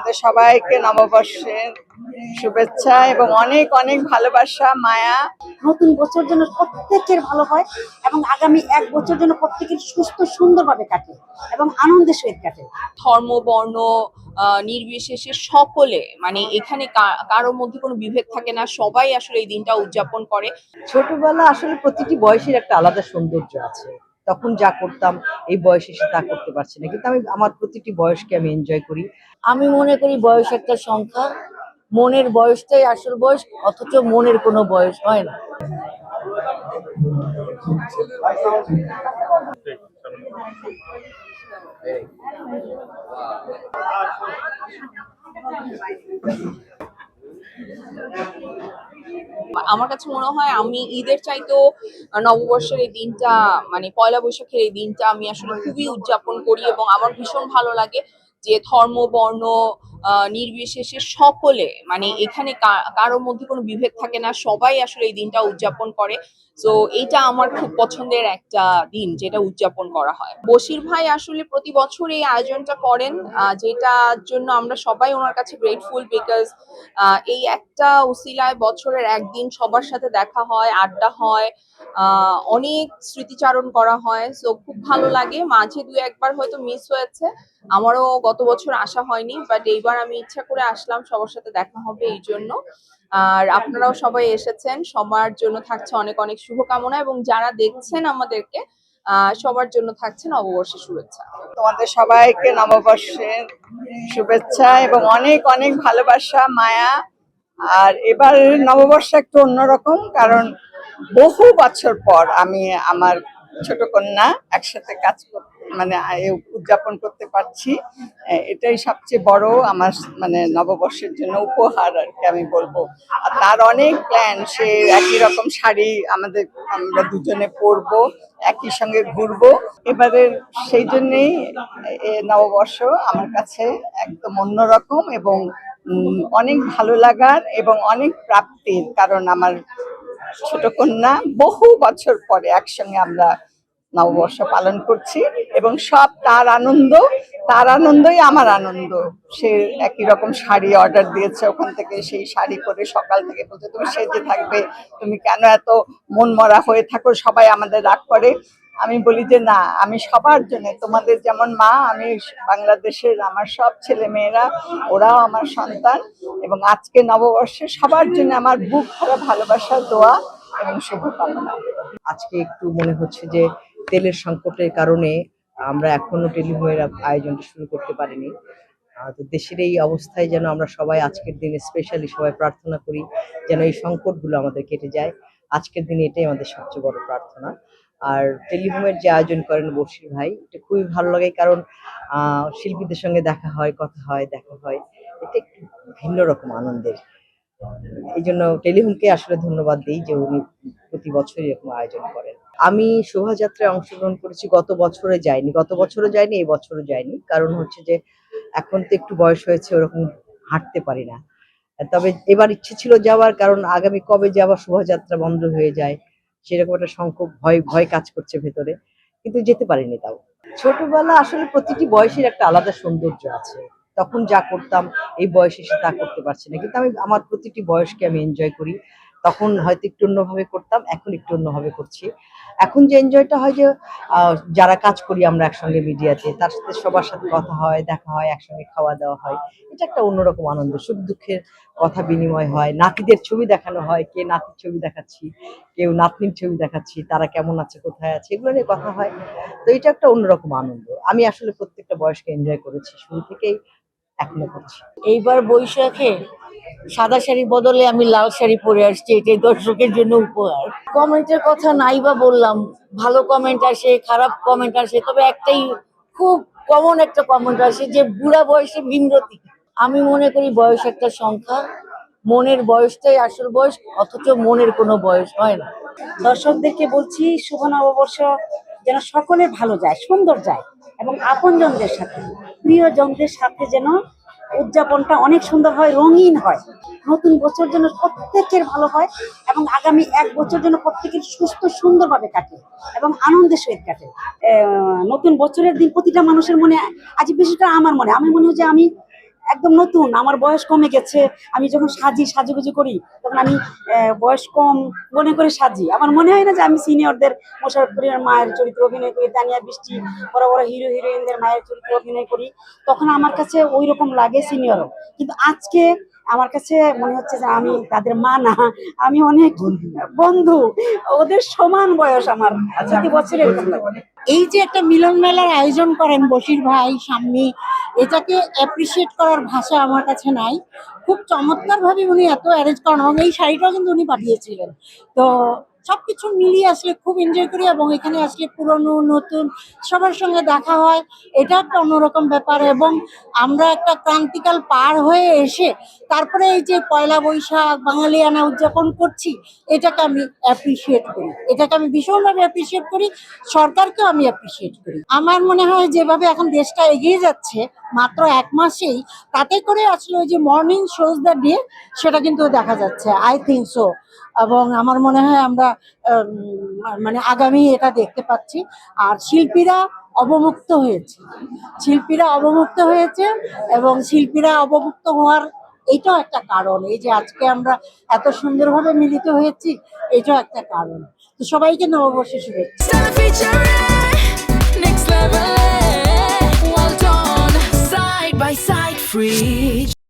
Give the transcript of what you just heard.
তোমাদের সবাইকে নববর্ষের শুভেচ্ছা এবং অনেক অনেক ভালোবাসা, মায়া। নতুন বছর যেন প্রত্যেকের ভালো হয় এবং আগামী এক বছর যেন প্রত্যেকের সুস্থ সুন্দরভাবে কাটে এবং আনন্দের সহিত কাটে। ধর্ম বর্ণ নির্বিশেষে সকলে, মানে এখানে কারোর মধ্যে কোনো বিভেদ থাকে না, সবাই আসলে এই দিনটা উদযাপন করে। ছোটবেলা আসলে প্রতিটি বয়সের একটা আলাদা সৌন্দর্য আছে। তখন যা করতাম এই বয়সে এসে তা করতে পারছি না, কিন্তু আমি আমার প্রতিটি বয়সকে আমি এনজয় করি। আমি মনে করি বয়স একটা সংখ্যা, মনের বয়সটাই আসল বয়স, অথচ মনের কোনো বয়স হয় না। আমার কাছে মনে হয় আমি ঈদের চাইতেও নববর্ষের এই দিনটা, মানে পয়লা বৈশাখের এই দিনটা আমি আসলে খুবই উদযাপন করি এবং আমার ভীষণ ভালো লাগে যে ধর্ম বর্ণ নির্বিশেষে সকলে, মানে এখানে কারোর মধ্যে কোনো বিভেদ থাকে না, সবাই আসলে এই দিনটা উদযাপন করে। তো এইটা আমার খুব পছন্দের একটা দিন যেটা উদযাপন করা হয়। বশির ভাই আসলে প্রতি বছর এই আয়োজনটা করেন, যেটার জন্য আমরা সবাই ওনার কাছে গ্রেটফুল, বিকজ এই একটা উসিলায় বছরের একদিন সবার সাথে দেখা হয়, আড্ডা হয়, অনেক স্মৃতিচারণ করা হয়। সো খুব ভালো লাগে। মাঝে দু একবার হয়তো মিস হয়েছে, আমারও গত বছর আসা হয়নি, বাট এইবার আমি ইচ্ছা করে আসলাম, সবার সাথে দেখা হবে এই জন্য। আর আপনারাও সবাই এসেছেন, সবার জন্য থাকছে অনেক অনেক শুভকামনা এবং যারা দেখছেন আমাদেরকে সবার জন্য থাকছে নববর্ষের শুভেচ্ছা। তোমাদের সবাইকে নববর্ষের শুভেচ্ছা এবং অনেক অনেক ভালোবাসা, মায়া। আর এবার নববর্ষ একটু অন্যরকম, কারণ বহু বছর পর আমি আমার ছোট কন্যা একসাথে কাজ করতে, মানে উদযাপন করতে পারছি। এটাই সবচেয়ে বড় আমার, মানে নববর্ষের জন্য উপহার আর কি আমি বলবো। আর তার অনেক প্ল্যান, সে একই রকম শাড়ি আমরা দুজনে পরবো, একই সঙ্গে ঘুরবো এবারের। সেই জন্যেই নববর্ষ আমার কাছে একদম অন্যরকম এবং অনেক ভালো লাগার এবং অনেক প্রাপ্তির, কারণ আমার ছোট কন্যা বহু বছর পরে একসঙ্গে আমরা নববর্ষ পালন করছি এবং সব তার আনন্দ, তার আনন্দই আমার আনন্দ। সে একই রকম শাড়ি অর্ডার দিয়েছে, ওখান থেকে সেই শাড়ি পরে সকাল থেকে বলছে তুমি সেজে থাকবে, তুমি কেন এত মন মরা হয়ে থাকো, সবাই আমাদের রাগ করে। আমি বলি যে না, আমি সবার জন্য, তোমাদের যেমন মা, আমি বাংলাদেশের আমার সব ছেলে মেয়েরা, ওরাও আমার সন্তান, এবং আজকে নববর্ষে সবার জন্য আমার বুক ভরা ভালোবাসা, দোয়া এবং শুভকামনা। আজকে একটু মনে হচ্ছে যে তেলের সংকটের কারণে আমরা এখনো টেলিভিশনের আয়োজনটা শুরু করতে পারিনি। তো দেশের এই অবস্থায় যেন আমরা সবাই আজকের দিনে স্পেশালি সবাই প্রার্থনা করি যেন এই সংকটগুলো আমাদের কেটে যায়। আজকের দিনে এটাই আমাদের সবচেয়ে বড় প্রার্থনা। আর টেলিভিশনের যে আয়োজন করেন বশির ভাই, এটা খুবই ভালো লাগে, কারণ শিল্পীদের সঙ্গে দেখা হয়, কথা হয়, দেখা হয়, এটা একটু ভিন্ন রকম আনন্দের। এই জন্য টেলিভিশনকে আসলে ধন্যবাদ দিই যে উনি প্রতি বছরই এরকম আয়োজন করেন। আমি শোভাযাত্রায় অংশগ্রহণ করেছি, গত বছরে যাইনি, এই বছরও যাইনি, কারণ হচ্ছে যে এখন তো একটু বয়স হয়েছে, ওরকম হাঁটতে পারি না। তবে এবার ইচ্ছে ছিল যাওয়ার, কারণ আগামী কবে যে আবার শোভাযাত্রা বন্ধ হয়ে যায় সেরকম একটা সংখ্যক ভয় ভয় কাজ করছে ভেতরে, কিন্তু যেতে পারিনি। তাও ছোটবেলা আসলে প্রতিটি বয়সের একটা আলাদা সৌন্দর্য আছে। তখন যা করতাম এই বয়সে এসে তা করতে পারছি না, কিন্তু আমি আমার প্রতিটি বয়সকে আমি এনজয় করি। তখন হয়তো একটু অন্যভাবে করতাম, এখন একটু অন্যভাবে করছি। এখন যে এনজয়টা হয় যে যারা কাজ করি আমরা একসঙ্গে মিডিয়াতে, তার সাথে সবার সাথে কথা হয়, দেখা হয়, একসঙ্গে খাওয়া দাওয়া হয়, এটা একটা অন্যরকম আনন্দ। সুখ দুঃখের কথা বিনিময় হয়, নাতিদের ছবি দেখানো হয়, কে নাতির ছবি দেখাচ্ছি, কেউ নাতনির ছবি দেখাচ্ছি, তারা কেমন আছে, কোথায় আছে, এগুলো নিয়ে কথা হয়। তো এটা একটা অন্যরকম আনন্দ। আমি আসলে প্রত্যেকটা বয়সকে এনজয় করেছি শুরু থেকেই, এখনো করছি। এইবার বৈশাখে সাদা শাড়ি বদলে আমি লাল শাড়ি পরে আসছি, এটাই দর্শকের জন্য উপহার। কমেন্টের কথা নাই বা বললাম, ভালো কমেন্ট আসে, খারাপ কমেন্ট আসে, তবে একটাই খুব কমন একটা কমেন্ট আসে যে বুড়া বয়সে ভীমরতি। আমি মনে করি বয়স একটা সংখ্যা, মনের বয়সটাই আসল বয়স, অথচ মনের কোনো বয়স হয় না। দর্শকদেরকে বলছি শুভ নববর্ষ যেন সকলে ভালো যায়, সুন্দর যায় এবং আপনজনদের সাথে, প্রিয়জনদের সাথে যেন উদযাপনটা অনেক সুন্দর হয়, রঙিন হয়। নতুন বছর যেন প্রত্যেকের ভালো হয় এবং আগামী এক বছর যেন প্রত্যেকের সুস্থ সুন্দরভাবে কাটে এবং আনন্দের সহিত কাটে। নতুন বছরের দিন প্রতিটা মানুষের মনে, আজ বিশেষ করে আমার মনে, আমি মনে হয় যে আমি একদম নতুন, আমার বয়স কমে গেছে। আমি যখন সাজুগুজু করি তখন আমি বয়স কম মনে করে সাজি। আমার মনে হয় না যে আমি সিনিয়রদের, মোশাররফ করিমের মায়ের চরিত্র অভিনয় করি, তানিয়া বৃষ্টি, বড় বড় হিরো হিরোইনদের মায়ের চরিত্র অভিনয় করি, তখন আমার কাছে ওই রকম লাগে সিনিয়রও। কিন্তু আজকে আমার কাছে মনে হচ্ছে যে আমি তাদের মা না, আমি অনেক বন্ধু, ওদের সমান বয়স আমার, প্রতি বছর এরকম লাগে। এই যে একটা মিলন মেলার আয়োজন করেন বশির ভাই, শাম্মী, এটাকে অ্যাপ্রিসিয়েট করার ভাষা আমার কাছে নাই। খুব চমৎকার ভাবে উনি এত অ্যারেঞ্জ করেন, এবং এই শাড়িটাও কিন্তু উনি পাঠিয়েছিলেন। তো সবকিছু মিলিয়ে আসলে খুব এনজয় করি, এবং এখানে আসলে পুরনো নতুন সবার সঙ্গে দেখা হয়, এটা একটা অন্যরকম ব্যাপার। এবং আমরা একটা ক্রান্তিকাল পার হয়ে এসে তারপরে এই যে পয়লা বৈশাখ বাঙালিয়ানা উদযাপন করছি, এটাকে আমি অ্যাপ্রিসিয়েট করি, এটাকে আমি ভীষণভাবে অ্যাপ্রিসিয়েট করি। সরকারকেও আমি অ্যাপ্রিসিয়েট করি। আমার মনে হয় যেভাবে এখন দেশটা এগিয়ে যাচ্ছে মাত্র 1 মাসেই, তাতে করে আসলে ওই যে মর্নিং শোজ দ্য ডে, সেটা কিন্তু দেখা যাচ্ছে, আই থিঙ্ক সো। এবং আমার মনে হয় আমরা মানে আগামী এটা দেখতে পাচ্ছি। আর শিল্পীরা অবমুক্ত হয়েছে, শিল্পীরা অবমুক্ত হয়েছে, এবং শিল্পীরা অবমুক্ত হওয়ার এইটাও একটা কারণ। এই যে আজকে আমরা এত সুন্দরভাবে মিলিত হয়েছি, এটাও একটা কারণ। তো সবাইকে নববর্ষের শুভেচ্ছা। Stella featuring next level. Well done, side by side, free.